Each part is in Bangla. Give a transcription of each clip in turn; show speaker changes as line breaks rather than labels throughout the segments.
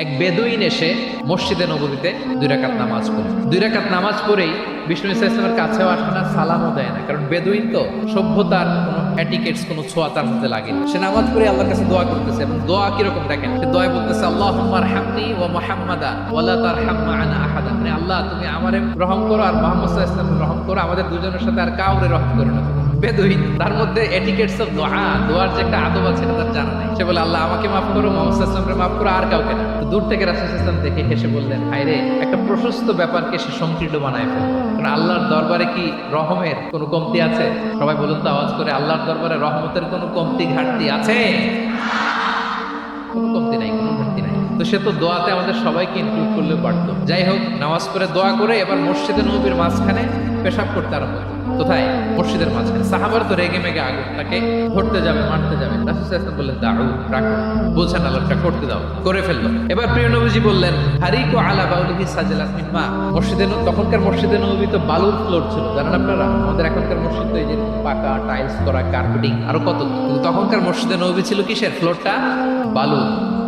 এক বেদুইন এসে মসজিদে নববীতে 2 রাকাত নামাজ পড়ে 2 রাকাত নামাজ পড়েই বিষ্ণু ইসা ইসলামের কাছেও আসে না, সালামও দেয় না, কারণ বেদুইন তো সভ্যতার কোনো অ্যাটিকেটস কোনো ছোঁয়া তার মধ্যে লাগে না। সে নামাজ পড়ে আল্লাহর কাছে দোয়া করতেছে, এবং দোয়া কিরকম দেখেন, সে দোয়া বলতেছে আল্লাহুম্মা আরহামনি ওয়া মুহাম্মাদা ওয়ালা তারহাম মা'ানা আহাদা, মানে আল্লাহ তুমি আমারে রহম করো আর মুহাম্মদ সাল্লাল্লাহু আলাইহি ওয়াসাল্লামকে রহম করো, আমাদের দুজনের সাথে আর কাউরে রহম করো না। বেদুইন, তার মধ্যে এটিকেটস অফ দোয়ার যে একটা আদব আছে সেটা তার জানা নাই। সে বলে আল্লাহ আমাকে মাফ করো, মুহাম্মদ সাল্লাল্লাহু আলাইহি ওয়াসাল্লামকে মাফ করো, আর কাউকে না। তো দূর থেকে রাসূল সাল্লাল্লাহু আলাইহি ওয়াসাল্লাম দেখে হেসে বললেন, হায়রে, একটা প্রশস্ত ব্যাপারকে সে সংকীর্ণ বানায় ফেলল। কারণ আল্লাহর দরবারে কি রহমের কোনো কমতি আছে? সবাই বলুন তো আওয়াজ করে, আল্লাহর দরবারে রহমতের কোনো কমতি ঘাটতি আছে? কোনো কমতি নাই, কোনো ঘাটতি নাই। তো সে তো দোয়াতে আমাদের সবাইকে ইনক্লুড করলেও পারতো। যাই হোক, নামাজ পড়ে দোয়া করে এবার মসজিদে নববীর মাঝখানে পেশাব করতে আরম্ভ করল। কোথায়? মসজিদের মাঝখানে। সাহাবারা তো রেগে মেগে আগুন, তাকে ধরতে যাবে, মারতে যাবে। রাসূল সাল্লাল্লাহু আলাইহি ওয়াসাল্লাম বললেন, দাউ, রাখো, বলছেন আল্লাহটা করতে দাও, করে ফেললো। এবার প্রিয় নবীজি বললেন, হারিকু আলা বাউলিহি সাজালাত মিন মা। তখনকার মসজিদে নববী তো বালুর ফ্লোর ছিল, জানেন আপনারা? আমাদের এখনকার মসজিদ তো এই যে পাকা টাইলস করা, কার্পেটিং, আরো কত। কিন্তু তখনকার মসজিদে নববী ছিল কিসের? ফ্লোরটা বালু।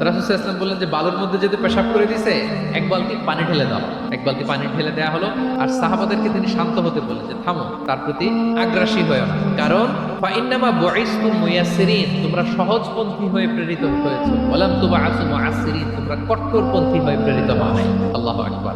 রাসূল সাল্লাল্লাহু আলাইহি ওয়াসাল্লাম বললেন যে বালুর মধ্যে যেতে পেশাব করে দিছে, এক বালতি পানি ঢেলে দাও। এক বালতি পানি ঢেলে দেওয়া হলো। আর সাহাবাদেরকে তিনি শান্ত হতে বললেন যে থামো, তার প্রতি আগ্রাসী হয়েও না, কারণ ফাইন্নামা বুইসতুম মুয়াসসিরিন, তোমরা সহজপন্থী হয়ে প্রেরিত হয়েছো, ওয়ালাম তুবআসু মুআসসিরিন, তোমরা কট্টরপন্থী হয়ে প্রেরিত হও নাই। আল্লাহু আকবার।